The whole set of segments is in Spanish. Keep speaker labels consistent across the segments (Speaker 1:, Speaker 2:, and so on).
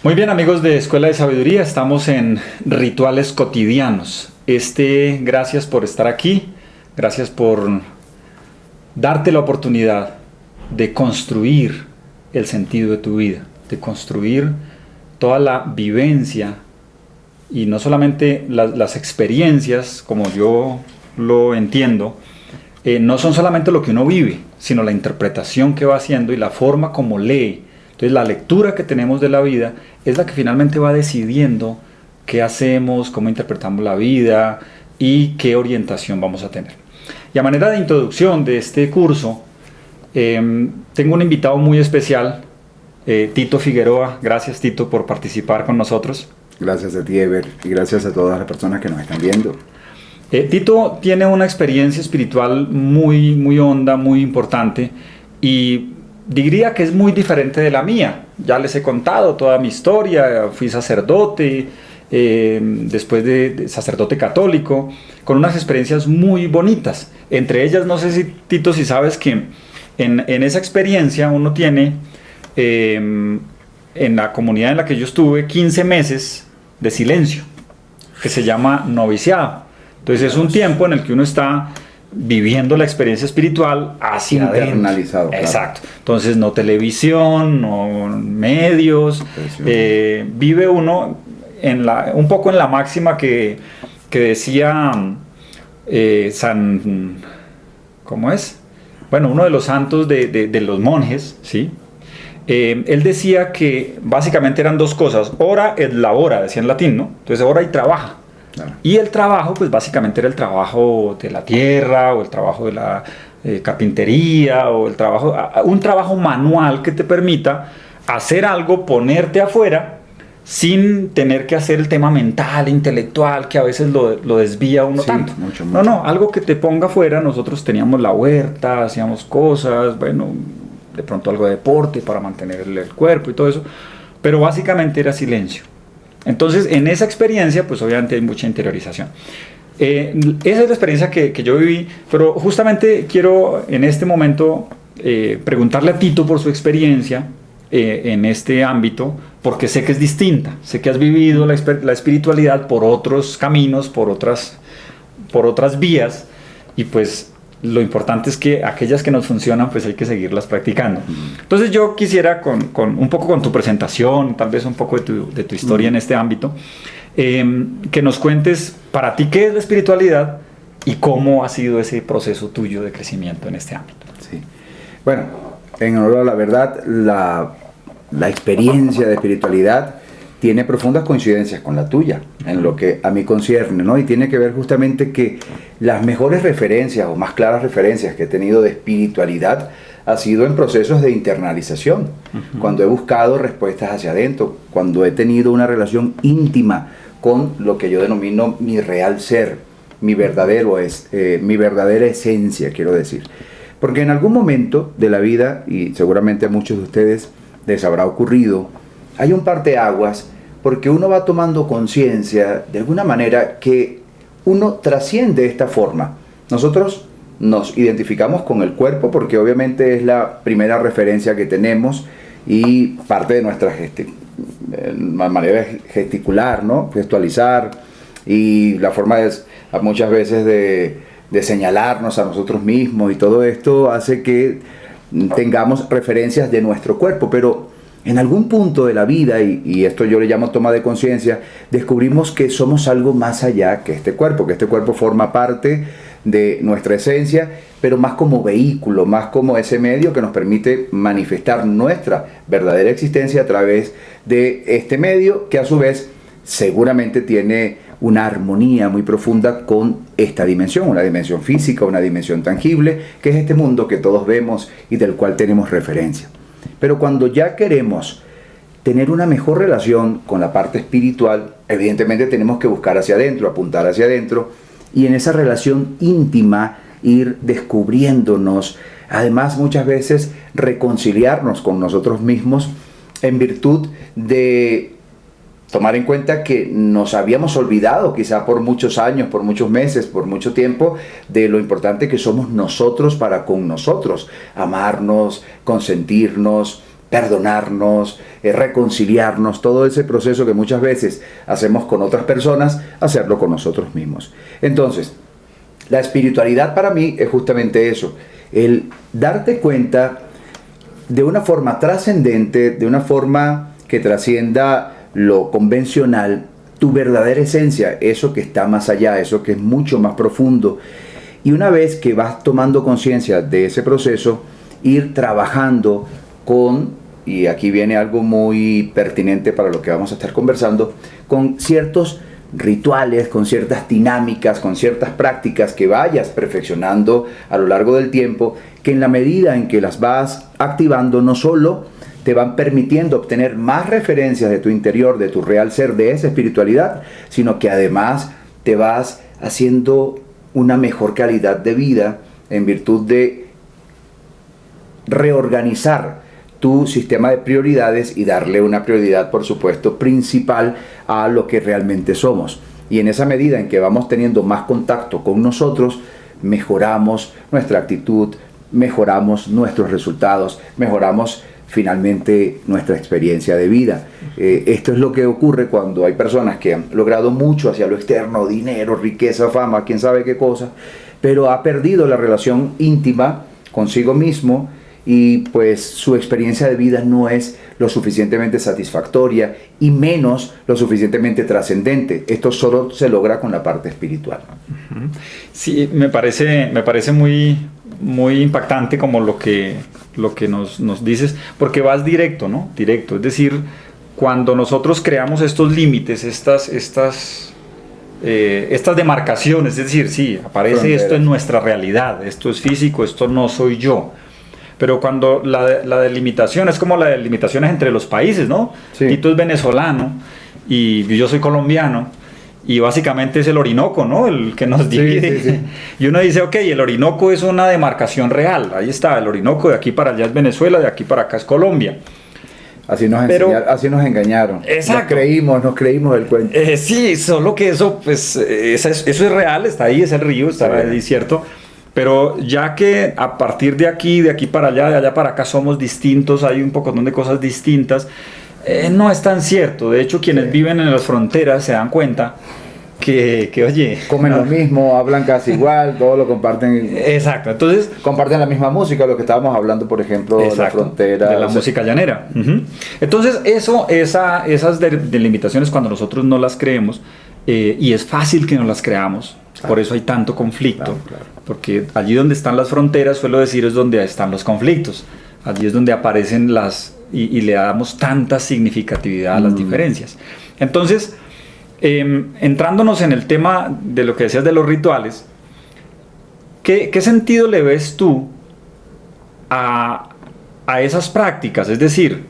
Speaker 1: Muy bien, amigos de Escuela de Sabiduría, estamos en Rituales Cotidianos. Gracias por estar aquí, gracias por darte la oportunidad de construir el sentido de tu vida, de construir toda la vivencia y no solamente las experiencias, como yo lo entiendo, no son solamente lo que uno vive, sino la interpretación que va haciendo y la forma como lee. Entonces la lectura que tenemos de la vida es la que finalmente va decidiendo qué hacemos, cómo interpretamos la vida y qué orientación vamos a tener. Y a manera de introducción de este curso, tengo un invitado muy especial, Tito Figueroa. Gracias, Tito, por participar con nosotros.
Speaker 2: Gracias a ti, Ever, y gracias a todas las personas que nos están viendo.
Speaker 1: Tito tiene una experiencia espiritual muy honda, muy importante, y diría que es muy diferente de la mía. Ya les he contado toda mi historia. Fui sacerdote, después de sacerdote católico, con unas experiencias muy bonitas. Entre ellas, no sé si Tito, si sabes que en esa experiencia uno tiene, en la comunidad en la que yo estuve, 15 meses de silencio, que se llama noviciado. Entonces es un tiempo en el que uno está viviendo la experiencia espiritual hacia
Speaker 2: internalizado,
Speaker 1: adentro. Exacto. Entonces no televisión, no medios, vive uno un poco en la máxima que decía ¿cómo es? Bueno, uno de los santos de los monjes, ¿sí? Él decía que básicamente eran dos cosas: ora et labora, decía en latín, ¿no? Entonces ora y trabaja. Claro. Y el trabajo, pues básicamente era el trabajo de la tierra, o el trabajo de la carpintería, o un trabajo manual que te permita hacer algo, ponerte afuera, sin tener que hacer el tema mental, intelectual, que a veces lo desvía uno, sí, tanto. Mucho. No, algo que te ponga afuera. Nosotros teníamos la huerta, hacíamos cosas, bueno, de pronto algo de deporte para mantener el cuerpo y todo eso, pero básicamente era silencio. Entonces, en esa experiencia, pues obviamente hay mucha interiorización. Esa es la experiencia que yo viví, pero justamente quiero en este momento preguntarle a Tito por su experiencia en este ámbito, porque sé que es distinta, sé que has vivido la espiritualidad por otros caminos, por otras vías, y pues lo importante es que aquellas que nos funcionan, pues hay que seguirlas practicando. Entonces yo quisiera, un poco con tu presentación, tal vez un poco de tu historia en este ámbito, que nos cuentes para ti qué es la espiritualidad y cómo ha sido ese proceso tuyo de crecimiento en este ámbito.
Speaker 2: Sí. Bueno, en honor a la verdad, la experiencia de espiritualidad tiene profundas coincidencias con la tuya, en lo que a mí concierne, ¿no? Y tiene que ver justamente que las mejores referencias o más claras referencias que he tenido de espiritualidad ha sido en procesos de internalización, cuando he buscado respuestas hacia adentro, cuando he tenido una relación íntima con lo que yo denomino mi real ser, mi verdadera esencia, quiero decir. Porque en algún momento de la vida, y seguramente a muchos de ustedes les habrá ocurrido, hay un parteaguas, porque uno va tomando conciencia de alguna manera que uno trasciende esta forma. Nosotros nos identificamos con el cuerpo porque obviamente es la primera referencia que tenemos y parte de nuestra manera de gesticular, ¿no? Gestualizar, y la forma muchas veces de señalarnos a nosotros mismos, y todo esto hace que tengamos referencias de nuestro cuerpo, pero en algún punto de la vida, y esto yo le llamo toma de conciencia, descubrimos que somos algo más allá que este cuerpo forma parte de nuestra esencia, pero más como vehículo, más como ese medio que nos permite manifestar nuestra verdadera existencia a través de este medio, que a su vez seguramente tiene una armonía muy profunda con esta dimensión, una dimensión física, una dimensión tangible, que es este mundo que todos vemos y del cual tenemos referencia. Pero cuando ya queremos tener una mejor relación con la parte espiritual, evidentemente tenemos que buscar hacia adentro, apuntar hacia adentro, y en esa relación íntima ir descubriéndonos, además muchas veces reconciliarnos con nosotros mismos en virtud de tomar en cuenta que nos habíamos olvidado quizá por muchos años, por muchos meses, por mucho tiempo, de lo importante que somos nosotros para con nosotros, amarnos, consentirnos, perdonarnos, reconciliarnos, todo ese proceso que muchas veces hacemos con otras personas, hacerlo con nosotros mismos. Entonces, la espiritualidad para mí es justamente eso, el darte cuenta de una forma trascendente, de una forma que trascienda lo convencional, tu verdadera esencia, eso que está más allá, eso que es mucho más profundo. Y una vez que vas tomando conciencia de ese proceso, ir trabajando con, y aquí viene algo muy pertinente para lo que vamos a estar conversando, con ciertos rituales, con ciertas dinámicas, con ciertas prácticas que vayas perfeccionando a lo largo del tiempo, que en la medida en que las vas activando, no solo te van permitiendo obtener más referencias de tu interior, de tu real ser, de esa espiritualidad, sino que además te vas haciendo una mejor calidad de vida en virtud de reorganizar tu sistema de prioridades y darle una prioridad, por supuesto, principal a lo que realmente somos. Y en esa medida en que vamos teniendo más contacto con nosotros, mejoramos nuestra actitud, mejoramos nuestros resultados, mejoramos finalmente nuestra experiencia de vida. Esto es lo que ocurre cuando hay personas que han logrado mucho hacia lo externo, dinero, riqueza, fama, quién sabe qué cosa, pero ha perdido la relación íntima consigo mismo y pues su experiencia de vida no es lo suficientemente satisfactoria y menos lo suficientemente trascendente. Esto solo se logra con la parte espiritual.
Speaker 1: Sí, me parece muy, muy impactante como lo que nos dices, porque vas directo, ¿no? Directo, es decir, cuando nosotros creamos estos límites, estas demarcaciones, es decir, sí, aparece fronteras. Esto en nuestra realidad, esto es físico, esto no soy yo. Pero cuando la delimitación es como la delimitaciones entre los países, ¿no? Sí. Tito es venezolano y yo soy colombiano y básicamente es el Orinoco, ¿no? El que nos divide. Sí. Y uno dice, ok, el Orinoco es una demarcación real, ahí está, el Orinoco de aquí para allá es Venezuela, de aquí para acá es Colombia.
Speaker 2: Así nos engañaron.
Speaker 1: Exacto.
Speaker 2: Nos creímos el cuento.
Speaker 1: Sí, solo que eso, pues, eso es real, está ahí, es el río, está ahí, cierto. Pero ya que a partir de aquí para allá, de allá para acá somos distintos, hay un poco de cosas distintas, no es tan cierto. De hecho, quienes viven en las fronteras se dan cuenta que oye...
Speaker 2: Comen lo mismo, hablan casi igual, todo lo comparten.
Speaker 1: Exacto, entonces...
Speaker 2: Comparten la misma música, lo que estábamos hablando, por ejemplo, de la frontera.
Speaker 1: De la música llanera. Entonces, esas delimitaciones cuando nosotros no las creemos, y es fácil que no las creamos, por eso hay tanto conflicto, porque allí donde están las fronteras, suelo decir, es donde están los conflictos, allí es donde aparecen y le damos tanta significatividad a las diferencias. Entonces, entrándonos en el tema de lo que decías de los rituales, ¿qué sentido le ves tú a esas prácticas? Es decir,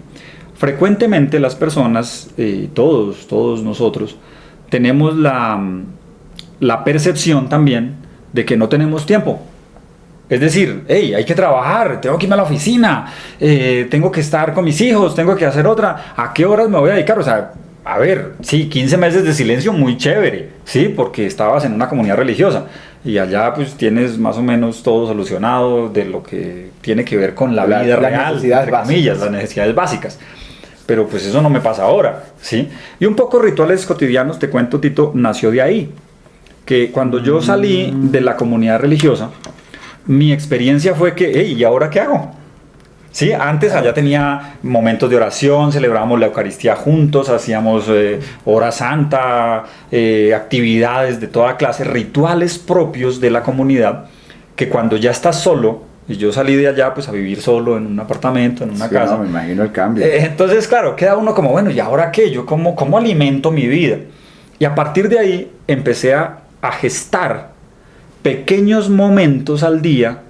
Speaker 1: frecuentemente las personas, todos nosotros, tenemos la percepción también de que no tenemos tiempo. Es decir, hey, hay que trabajar, tengo que irme a la oficina, tengo que estar con mis hijos, tengo que hacer otra, ¿a qué horas me voy a dedicar? O sea, a ver, sí, 15 meses de silencio, muy chévere, sí, porque estabas en una comunidad religiosa y allá pues tienes más o menos todo solucionado de lo que tiene que ver con la vida real, entre comillas, las necesidades básicas. Pero pues eso no me pasa ahora, ¿sí? Y un poco rituales cotidianos, te cuento, Tito, nació de ahí. Que cuando yo salí de la comunidad religiosa, mi experiencia fue que, hey, ¿y ahora qué hago? Sí, antes allá tenía momentos de oración, celebrábamos la Eucaristía juntos, hacíamos hora santa, actividades de toda clase, rituales propios de la comunidad, que cuando ya estás solo, y yo salí de allá pues a vivir solo en un apartamento, en una casa.
Speaker 2: No, me imagino el cambio.
Speaker 1: Entonces, claro, queda uno como, bueno, ¿y ahora qué? ¿Yo cómo alimento mi vida? Y a partir de ahí empecé a gestar pequeños momentos al día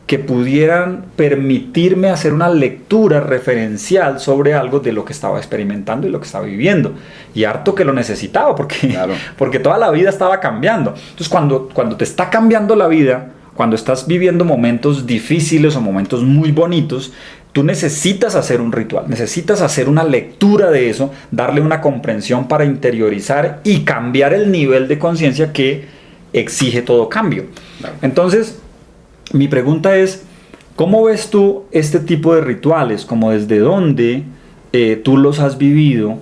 Speaker 1: que pudieran permitirme hacer una lectura referencial sobre algo de lo que estaba experimentando y lo que estaba viviendo. Y harto que lo necesitaba, porque toda la vida estaba cambiando. Entonces, cuando te está cambiando la vida, cuando estás viviendo momentos difíciles o momentos muy bonitos, tú necesitas hacer un ritual, necesitas hacer una lectura de eso, darle una comprensión para interiorizar y cambiar el nivel de conciencia que exige todo cambio. Entonces, mi pregunta es, ¿Cómo ves tú este tipo de rituales? ¿Como desde dónde tú los has vivido?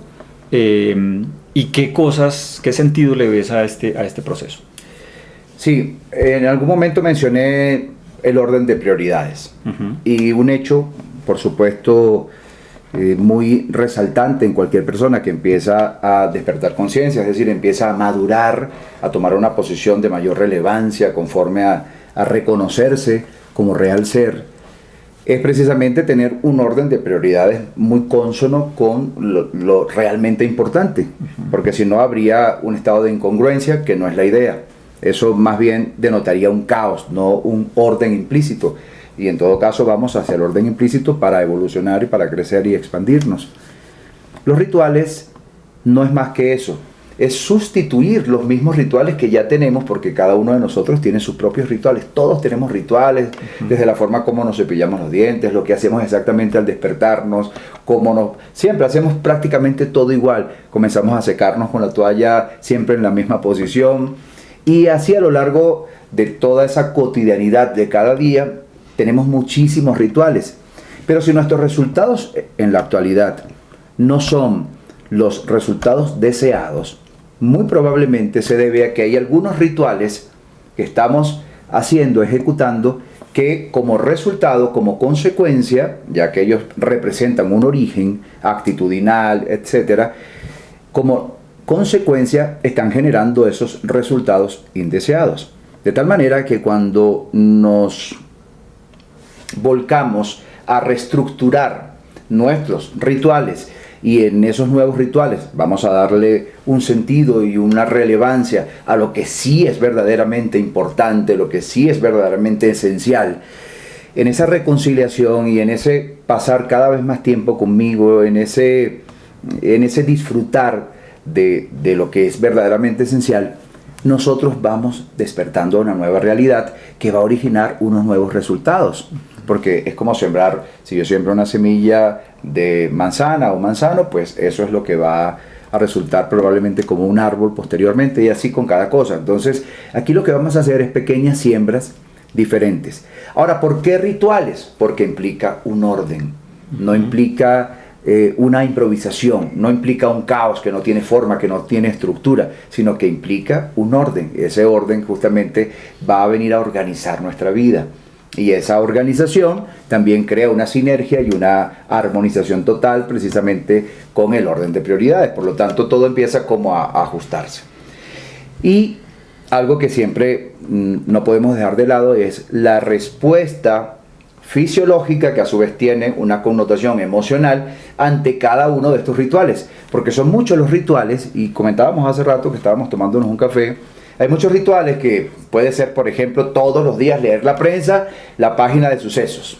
Speaker 1: ¿Y qué cosas, qué sentido le ves a este proceso?
Speaker 2: Sí, en algún momento mencioné el orden de prioridades. Y un hecho, por supuesto, muy resaltante en cualquier persona que empieza a despertar conciencia, es decir, empieza a madurar, a tomar una posición de mayor relevancia conforme a reconocerse como real ser, es precisamente tener un orden de prioridades muy cónsono con lo realmente importante, porque si no habría un estado de incongruencia que no es la idea. Eso más bien denotaría un caos, no un orden implícito. Y en todo caso vamos hacia el orden implícito para evolucionar y para crecer y expandirnos. Los rituales no es más que eso, es sustituir los mismos rituales que ya tenemos, porque cada uno de nosotros tiene sus propios rituales. Todos tenemos rituales, desde la forma como nos cepillamos los dientes, lo que hacemos exactamente al despertarnos, siempre hacemos prácticamente todo igual. Comenzamos a secarnos con la toalla siempre en la misma posición, y así a lo largo de toda esa cotidianidad de cada día tenemos muchísimos rituales. Pero si nuestros resultados en la actualidad no son los resultados deseados, muy probablemente se debe a que hay algunos rituales que estamos haciendo, ejecutando, que como resultado, como consecuencia, ya que ellos representan un origen actitudinal, etcétera, como consecuencia están generando esos resultados indeseados. De tal manera que cuando nos volcamos a reestructurar nuestros rituales, y en esos nuevos rituales vamos a darle un sentido y una relevancia a lo que sí es verdaderamente importante, lo que sí es verdaderamente esencial, en esa reconciliación y en ese pasar cada vez más tiempo conmigo, en ese disfrutar de lo que es verdaderamente esencial, nosotros vamos despertando una nueva realidad que va a originar unos nuevos resultados. Porque es como sembrar, si yo siembro una semilla de manzana o manzano, pues eso es lo que va a resultar probablemente como un árbol posteriormente, y así con cada cosa. Entonces, aquí lo que vamos a hacer es pequeñas siembras diferentes. Ahora, ¿por qué rituales? Porque implica un orden, no implica una improvisación, no implica un caos que no tiene forma, que no tiene estructura, sino que implica un orden. Ese orden justamente va a venir a organizar nuestra vida. Y esa organización también crea una sinergia y una armonización total precisamente con el orden de prioridades. Por lo tanto, todo empieza como a ajustarse. Y algo que siempre no podemos dejar de lado es la respuesta fisiológica, que a su vez tiene una connotación emocional ante cada uno de estos rituales. Porque son muchos los rituales, y comentábamos hace rato que estábamos tomándonos un café. Hay muchos rituales que puede ser, por ejemplo, todos los días leer la prensa, la página de sucesos.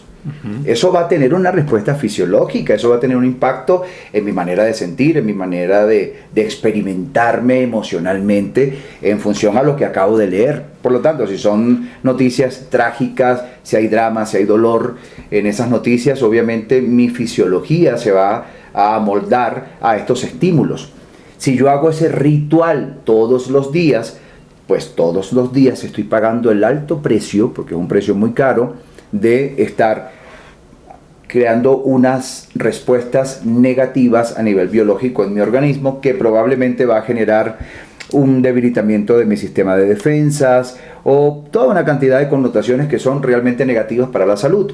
Speaker 2: Eso va a tener una respuesta fisiológica, eso va a tener un impacto en mi manera de sentir, en mi manera de experimentarme emocionalmente en función a lo que acabo de leer. Por lo tanto, si son noticias trágicas, si hay drama, si hay dolor en esas noticias, obviamente mi fisiología se va a amoldar a estos estímulos. Si yo hago ese ritual todos los días, pues todos los días estoy pagando el alto precio, porque es un precio muy caro, de estar creando unas respuestas negativas a nivel biológico en mi organismo, que probablemente va a generar un debilitamiento de mi sistema de defensas o toda una cantidad de connotaciones que son realmente negativas para la salud.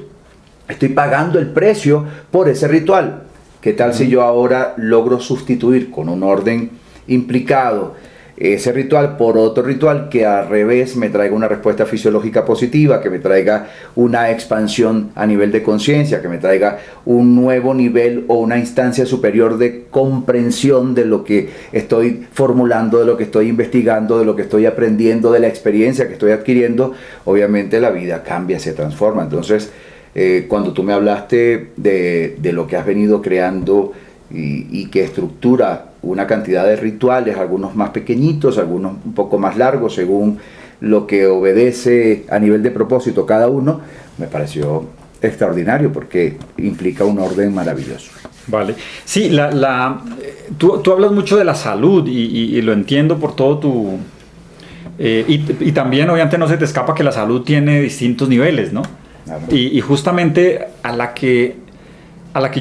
Speaker 2: Estoy pagando el precio por ese ritual. ¿Qué tal si yo ahora logro sustituir con un orden implicado ese ritual por otro ritual que al revés me traiga una respuesta fisiológica positiva, que me traiga una expansión a nivel de conciencia, que me traiga un nuevo nivel o una instancia superior de comprensión de lo que estoy formulando, de lo que estoy investigando, de lo que estoy aprendiendo, de la experiencia que estoy adquiriendo? Obviamente la vida cambia, se transforma. Entonces, cuando tú me hablaste de lo que has venido creando y que estructura una cantidad de rituales, algunos más pequeñitos, algunos un poco más largos, según lo que obedece a nivel de propósito cada uno, me pareció extraordinario porque implica un orden maravilloso.
Speaker 1: Vale. Sí, tú hablas mucho de la salud y lo entiendo por todo y también obviamente no se te escapa que la salud tiene distintos niveles, ¿no?
Speaker 2: Claro.
Speaker 1: Y justamente a la que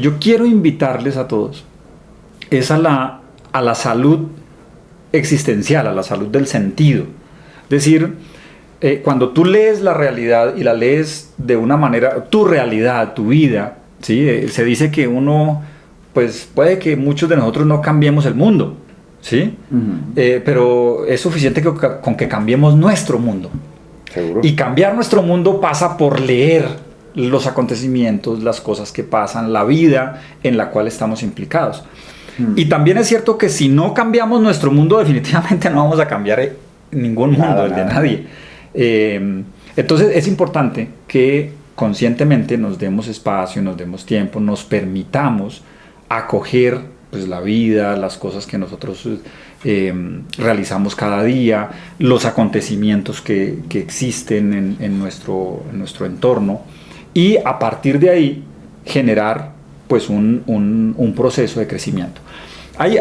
Speaker 1: yo quiero invitarles a todos es a la salud existencial, a la salud del sentido. Es decir, cuando tú lees la realidad y la lees de una manera, tu realidad, tu vida, ¿sí? Se dice que uno, pues puede que muchos de nosotros no cambiemos el mundo, ¿sí? Pero es suficiente con que cambiemos nuestro mundo.
Speaker 2: Seguro.
Speaker 1: Y cambiar nuestro mundo pasa por leer los acontecimientos, las cosas que pasan, la vida en la cual estamos implicados. Y también es cierto que si no cambiamos nuestro mundo, definitivamente no vamos a cambiar ningún mundo, el de nadie. Entonces es importante que conscientemente nos demos espacio, nos demos tiempo, nos permitamos acoger pues, la vida, las cosas que nosotros realizamos cada día, los acontecimientos que existen en nuestro entorno, y a partir de ahí generar pues un proceso de crecimiento. Hay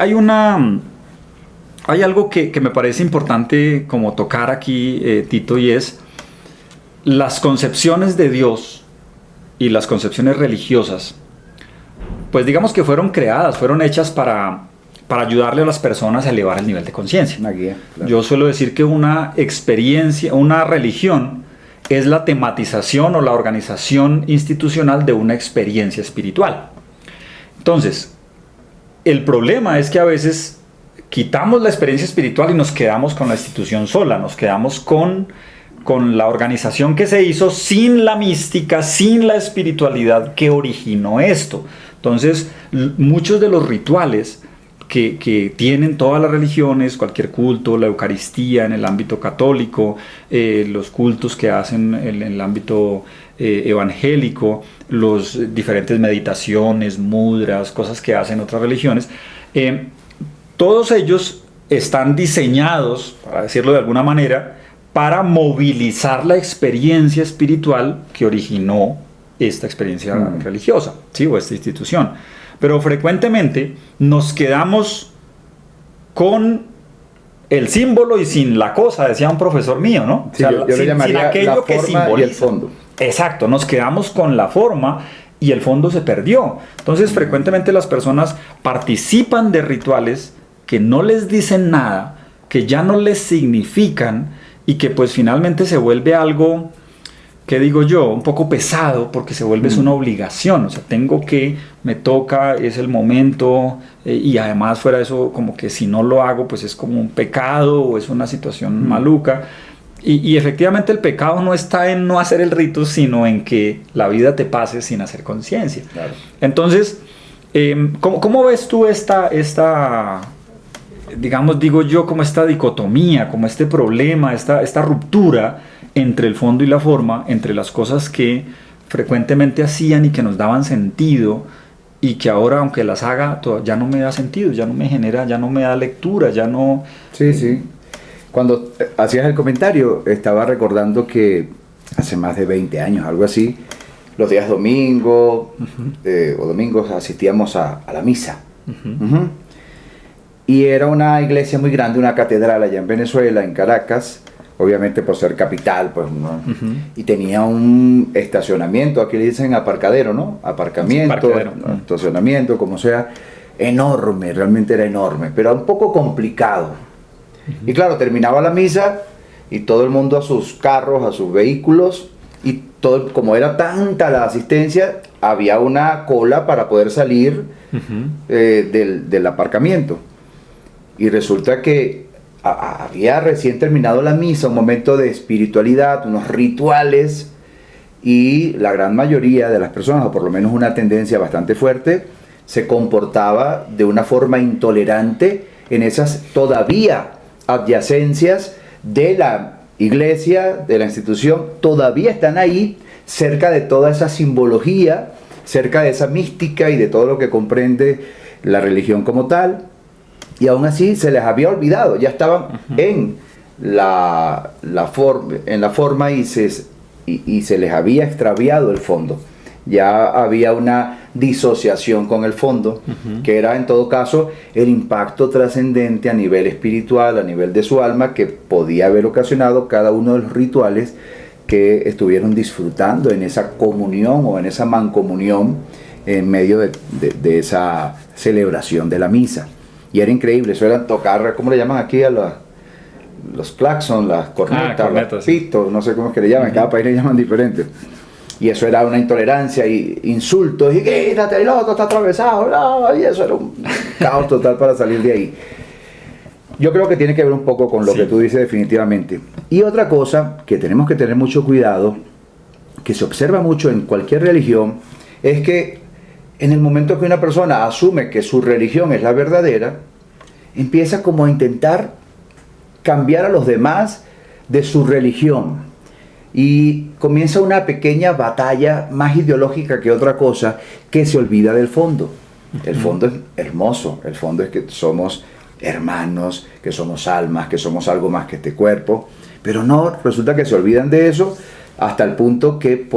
Speaker 1: algo que me parece importante como tocar aquí, Tito, y es las concepciones de Dios y las concepciones religiosas, pues digamos que fueron creadas, fueron hechas para ayudarle a las personas a elevar el nivel de conciencia.
Speaker 2: Una guía, claro.
Speaker 1: Yo suelo decir que una experiencia, una religión es la tematización o la organización institucional de una experiencia espiritual. Entonces, el problema es que a veces quitamos la experiencia espiritual y nos quedamos con la institución sola, nos quedamos con la organización que se hizo sin la mística, sin la espiritualidad que originó esto. Entonces, muchos de los rituales que tienen todas las religiones, cualquier culto, la Eucaristía en el ámbito católico, los cultos que hacen en el ámbito evangélico, los diferentes meditaciones, mudras, cosas que hacen otras religiones, todos ellos están diseñados, para decirlo de alguna manera, para movilizar la experiencia espiritual que originó esta experiencia religiosa, ¿sí? O esta institución. Pero frecuentemente nos quedamos con el símbolo y sin la cosa, decía un profesor mío, ¿no?
Speaker 2: Sí,
Speaker 1: o sea,
Speaker 2: yo le llamaría
Speaker 1: sin aquello
Speaker 2: la
Speaker 1: que
Speaker 2: forma
Speaker 1: simboliza.
Speaker 2: y el fondo.
Speaker 1: Exacto, nos quedamos con la forma y el fondo se perdió. Entonces, frecuentemente las personas participan de rituales que no les dicen nada, que ya no les significan y que pues finalmente se vuelve algo, ¿qué digo yo? Un poco pesado, porque se vuelve una obligación. O sea, me toca, es el momento, y además fuera de eso, como que si no lo hago, pues es como un pecado o es una situación maluca. Y efectivamente el pecado no está en no hacer el rito, sino en que la vida te pase sin hacer conciencia.
Speaker 2: Claro.
Speaker 1: Entonces, ¿cómo ves tú esta, digamos, digo yo, como esta dicotomía, como este problema, esta ruptura entre el fondo y la forma, entre las cosas que frecuentemente hacían y que nos daban sentido, y que ahora, aunque las haga, ya no me da sentido, ya no me genera, ya no me da lectura, ya no...
Speaker 2: Sí, sí. Cuando hacías el comentario, estaba recordando que hace más de 20 años, algo así, los días domingos o domingos asistíamos a la misa. Y era una iglesia muy grande, una catedral allá en Venezuela, en Caracas, obviamente por ser capital, pues, ¿no? Y tenía un estacionamiento, aquí le dicen aparcadero, ¿no? Aparcamiento, ¿no? Estacionamiento, como sea, enorme, realmente era enorme, pero un poco complicado. Y claro, terminaba la misa y todo el mundo a sus carros, a sus vehículos, y todo, como era tanta la asistencia, había una cola para poder salir del aparcamiento. Y resulta que había recién terminado la misa, un momento de espiritualidad, unos rituales, y la gran mayoría de las personas, o por lo menos una tendencia bastante fuerte, se comportaba de una forma intolerante en esas todavía adyacencias de la iglesia, de la institución, todavía están ahí, cerca de toda esa simbología, cerca de esa mística y de todo lo que comprende la religión como tal. Y aún así se les había olvidado, ya estaban en la forma y se les había extraviado el fondo. Ya había una disociación con el fondo, que era en todo caso el impacto trascendente a nivel espiritual, a nivel de su alma, que podía haber ocasionado cada uno de los rituales que estuvieron disfrutando en esa comunión o en esa mancomunión en medio de esa celebración de la misa. Y era increíble, eso era tocar, ¿cómo le llaman aquí a los claxons, las cornetas, los pitos, no sé cómo es que le llaman, cada país le llaman diferente. Y eso era una intolerancia y insultos, y quítate, el otro está atravesado, no, y eso era un caos total para salir de ahí. Yo creo que tiene que ver un poco con lo que tú dices definitivamente. Y otra cosa que tenemos que tener mucho cuidado, que se observa mucho en cualquier religión, es que en el momento que una persona asume que su religión es la verdadera, empieza como a intentar cambiar a los demás de su religión. Y comienza una pequeña batalla más ideológica que otra cosa, que se olvida del fondo. El fondo es hermoso, el fondo es que somos hermanos, que somos almas, que somos algo más que este cuerpo, pero no, resulta que se olvidan de eso hasta el punto que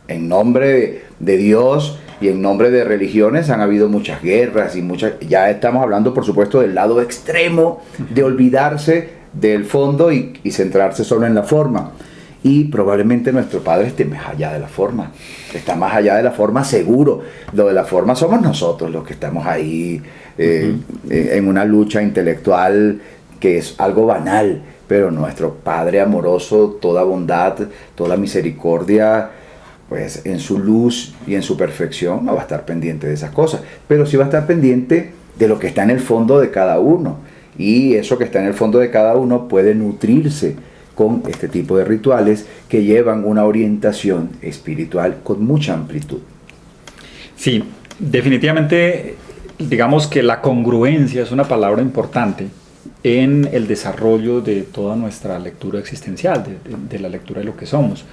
Speaker 2: en nombre de Dios y en nombre de religiones han habido muchas guerras y ya estamos hablando por supuesto del lado extremo de olvidarse del fondo y centrarse solo en la forma. Y probablemente nuestro Padre esté más allá de la forma, está más allá de la forma seguro. Lo de la forma somos nosotros los que estamos ahí en una lucha intelectual que es algo banal, pero nuestro Padre amoroso, toda bondad, toda misericordia, pues en su luz y en su perfección no va a estar pendiente de esas cosas, pero sí va a estar pendiente de lo que está en el fondo de cada uno. Y eso que está en el fondo de cada uno puede nutrirse con este tipo de rituales que llevan una orientación espiritual con mucha amplitud.
Speaker 1: Sí, definitivamente, digamos que la congruencia es una palabra importante en el desarrollo de toda nuestra lectura existencial, de la lectura de lo que somos.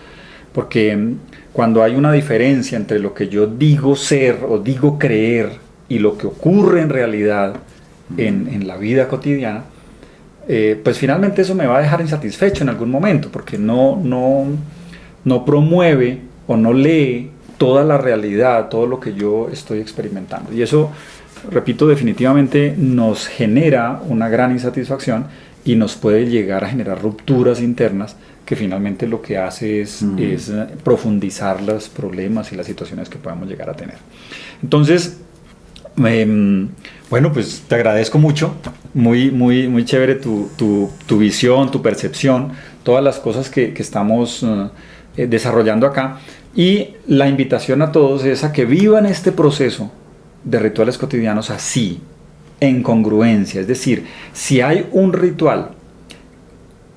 Speaker 1: Porque cuando hay una diferencia entre lo que yo digo ser o digo creer y lo que ocurre en realidad en la vida cotidiana, pues finalmente eso me va a dejar insatisfecho en algún momento, porque no promueve o no lee toda la realidad, todo lo que yo estoy experimentando. Y eso, repito, definitivamente nos genera una gran insatisfacción y nos puede llegar a generar rupturas internas que finalmente lo que hace es profundizar los problemas y las situaciones que podamos llegar a tener. Entonces, bueno, pues te agradezco mucho, muy chévere tu visión, tu percepción, todas las cosas que estamos desarrollando acá, y la invitación a todos es a que vivan este proceso de rituales cotidianos así, en congruencia. Es decir, si hay un ritual,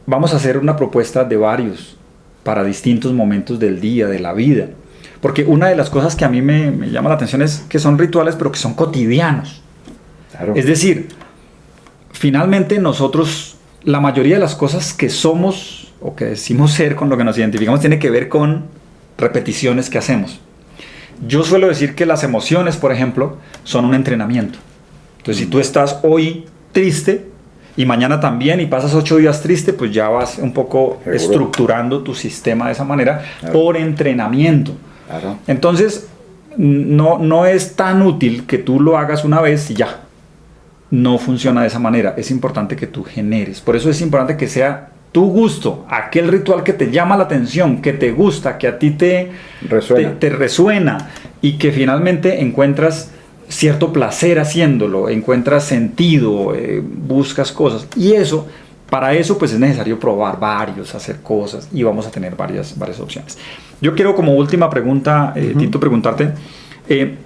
Speaker 1: vamos a hacer una propuesta de varios para distintos momentos del día, de la vida. Porque una de las cosas que a mí me llama la atención es que son rituales, pero que son cotidianos. Claro. Es decir, finalmente nosotros, la mayoría de las cosas que somos o que decimos ser, con lo que nos identificamos, tiene que ver con repeticiones que hacemos. Yo suelo decir que las emociones, por ejemplo, son un entrenamiento. Entonces, si tú estás hoy triste y mañana también y pasas 8 días triste, pues ya vas un poco estructurando tu sistema de esa manera, claro, por entrenamiento. Claro. Entonces, no es tan útil que tú lo hagas una vez y ya. No funciona de esa manera. Es importante que tú generes. Por eso es importante que sea tu gusto, aquel ritual que te llama la atención, que te gusta, que a ti te resuena y que finalmente encuentras cierto placer haciéndolo, encuentras sentido, buscas cosas. Y eso, para eso pues es necesario probar varios, hacer cosas, y vamos a tener varias opciones. Yo quiero, como última pregunta, Tito, preguntarte,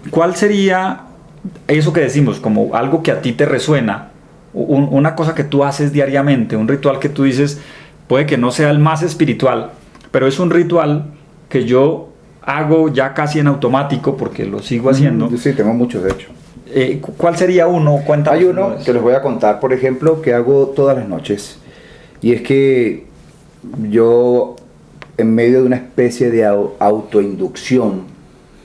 Speaker 1: ¿cuál sería eso que decimos como algo que a ti te resuena? Una cosa que tú haces diariamente, un ritual que tú dices, puede que no sea el más espiritual, pero es un ritual que yo hago ya casi en automático porque lo sigo haciendo.
Speaker 2: Sí, tengo muchos de hecho.
Speaker 1: ¿Cuál sería uno? Cuéntanos.
Speaker 2: Hay uno que les voy a contar, por ejemplo, que hago todas las noches, y es que yo, en medio de una especie de autoinducción,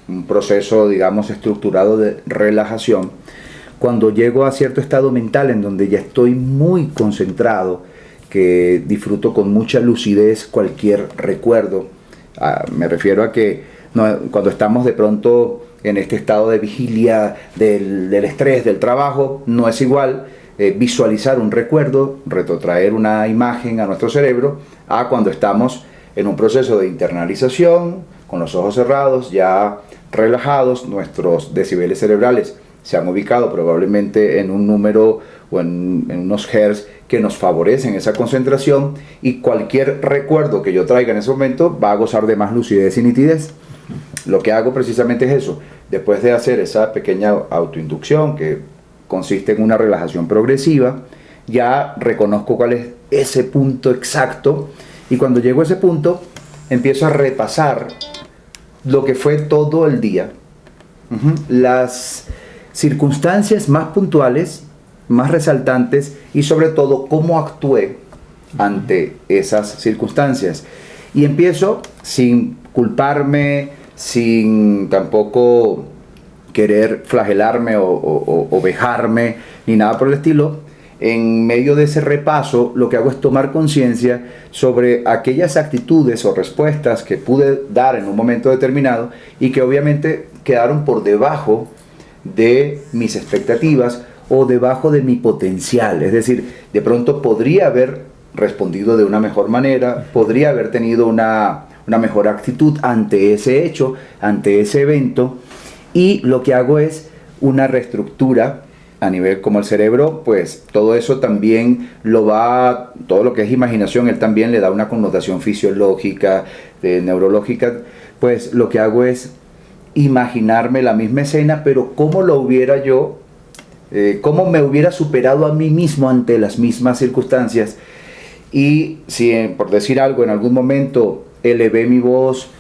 Speaker 2: un proceso, digamos, estructurado de relajación, cuando llego a cierto estado mental en donde ya estoy muy concentrado, que disfruto con mucha lucidez cualquier recuerdo, me refiero a que cuando estamos de pronto en este estado de vigilia del estrés, del trabajo, no es igual visualizar un recuerdo, retrotraer una imagen a nuestro cerebro, a cuando estamos en un proceso de internalización, con los ojos cerrados, ya relajados, nuestros decibeles cerebrales se han ubicado probablemente en un número o en unos hertz que nos favorecen esa concentración, y cualquier recuerdo que yo traiga en ese momento va a gozar de más lucidez y nitidez. Lo que hago precisamente es eso. Después de hacer esa pequeña autoinducción que consiste en una relajación progresiva, ya reconozco cuál es ese punto exacto, y cuando llego a ese punto empiezo a repasar lo que fue todo el día, las circunstancias más puntuales, más resaltantes, y sobre todo cómo actué ante esas circunstancias. Y empiezo sin culparme, sin tampoco querer flagelarme o vejarme, ni nada por el estilo. En medio de ese repaso, lo que hago es tomar conciencia sobre aquellas actitudes o respuestas que pude dar en un momento determinado y que obviamente quedaron por debajo de mis expectativas o debajo de mi potencial. Es decir, de pronto podría haber respondido de una mejor manera, podría haber tenido una mejor actitud ante ese hecho, ante ese evento, y lo que hago es una reestructura a nivel como el cerebro, pues todo eso también todo lo que es imaginación, él también le da una connotación fisiológica, neurológica. Pues lo que hago es imaginarme la misma escena, pero cómo lo hubiera yo, cómo me hubiera superado a mí mismo ante las mismas circunstancias. Y si, por decir algo, en algún momento elevé mi voz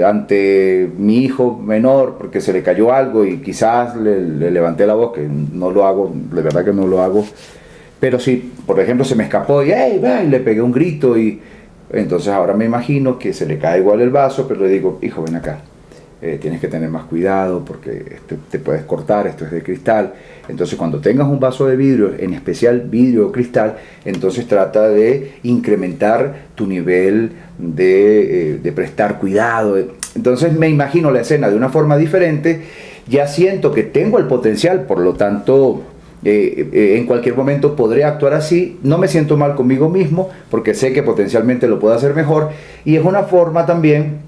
Speaker 2: ante mi hijo menor porque se le cayó algo y quizás le levanté la voz, que no lo hago, de verdad que no lo hago, pero si por ejemplo se me escapó y le pegué un grito, y entonces ahora me imagino que se le cae igual el vaso, pero le digo: hijo, ven acá, tienes que tener más cuidado porque te puedes cortar, esto es de cristal. Entonces cuando tengas un vaso de vidrio, en especial vidrio o cristal, entonces trata de incrementar tu nivel de prestar cuidado. Entonces me imagino la escena de una forma diferente, ya siento que tengo el potencial, por lo tanto en cualquier momento podré actuar así, no me siento mal conmigo mismo porque sé que potencialmente lo puedo hacer mejor, y es una forma también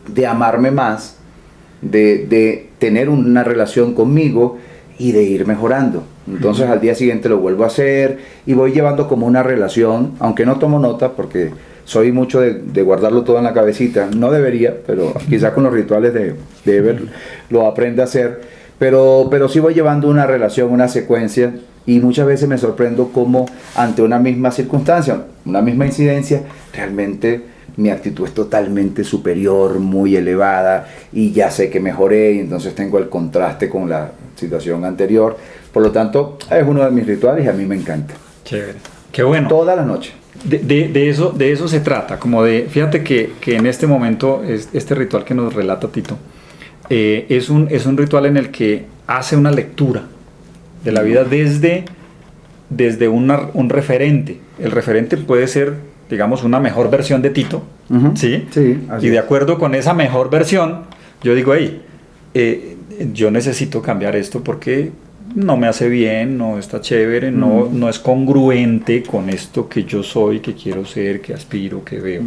Speaker 2: de amarme más, de tener una relación conmigo y de ir mejorando. Entonces al día siguiente lo vuelvo a hacer y voy llevando como una relación, aunque no tomo nota porque soy mucho de guardarlo todo en la cabecita. No debería, pero quizás con los rituales de Eber lo aprende a hacer, pero sí voy llevando una relación, una secuencia, y muchas veces me sorprendo cómo ante una misma circunstancia, una misma incidencia, realmente mi actitud es totalmente superior, muy elevada, y ya sé que mejoré, y entonces tengo el contraste con la situación anterior. Por lo tanto, es uno de mis rituales y a mí me encanta.
Speaker 1: Chévere. Qué bueno.
Speaker 2: Toda la noche.
Speaker 1: De eso se trata, como fíjate que en este momento, este ritual que nos relata Tito, es un ritual en el que hace una lectura de la vida desde un referente. El referente puede ser, digamos, una mejor versión de Tito, ¿sí?
Speaker 2: Sí,
Speaker 1: y de acuerdo con esa mejor versión, yo digo: yo necesito cambiar esto porque no me hace bien, no está chévere, no es congruente con esto que yo soy, que quiero ser, que aspiro, que veo.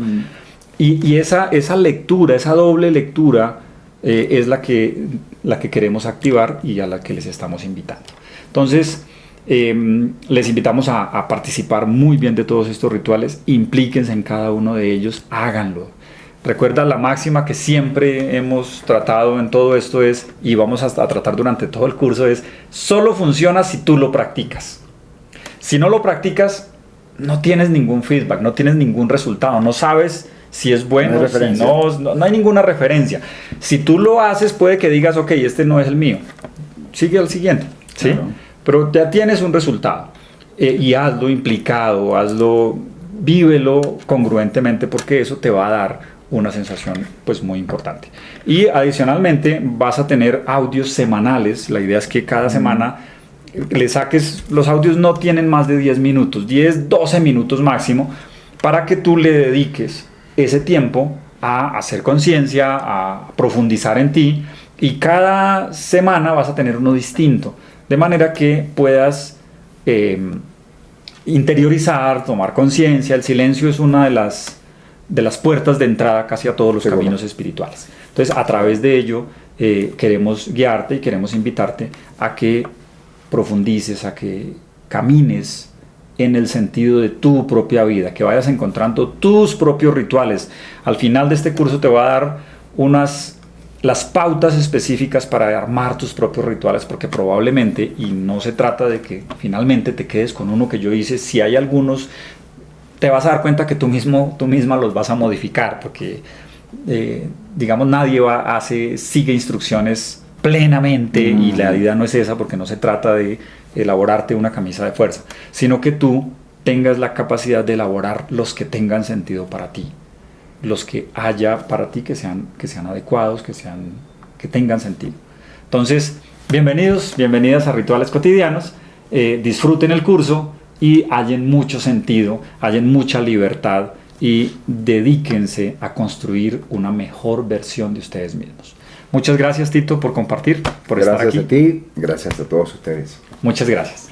Speaker 1: Y esa lectura, esa doble lectura, es la que queremos activar y a la que les estamos invitando. Entonces, les invitamos a participar muy bien de todos estos rituales, implíquense en cada uno de ellos, háganlo. Recuerda la máxima que siempre hemos tratado en todo esto y vamos a tratar durante todo el curso, es: solo funciona si tú lo practicas. Si no lo practicas, no tienes ningún feedback, no tienes ningún resultado, no sabes si es bueno, si no hay ninguna referencia. Si tú lo haces, puede que digas: ok, este no es el mío, sigue al siguiente, ¿sí? Claro. Pero ya tienes un resultado, y hazlo implicado, vívelo congruentemente, porque eso te va a dar una sensación pues muy importante. Y adicionalmente vas a tener audios semanales. La idea es que cada semana le saques, los audios no tienen más de 10 minutos, 10, 12 minutos máximo, para que tú le dediques ese tiempo a hacer conciencia, a profundizar en ti, y cada semana vas a tener uno distinto, de manera que puedas interiorizar, tomar conciencia. El silencio es una de las de las puertas de entrada casi a todos los
Speaker 2: Seguro.
Speaker 1: caminos espirituales. Entonces, a través de ello, queremos guiarte y queremos invitarte a que profundices, a que camines en el sentido de tu propia vida, que vayas encontrando tus propios rituales. Al final de este curso te voy a dar las pautas específicas para armar tus propios rituales, porque probablemente, y no se trata de que finalmente te quedes con uno que yo hice, si hay algunos, te vas a dar cuenta que tú misma los vas a modificar, porque digamos nadie sigue instrucciones plenamente y la idea no es esa, porque no se trata de elaborarte una camisa de fuerza, sino que tú tengas la capacidad de elaborar los que tengan sentido para ti, los que haya para ti que sean adecuados, que tengan sentido. Entonces, bienvenidas a Rituales Cotidianos, disfruten el curso y hallen mucho sentido, hallen mucha libertad y dedíquense a construir una mejor versión de ustedes mismos. Muchas gracias, Tito, por compartir, por estar aquí.
Speaker 2: Gracias a ti, gracias a todos ustedes.
Speaker 1: Muchas gracias.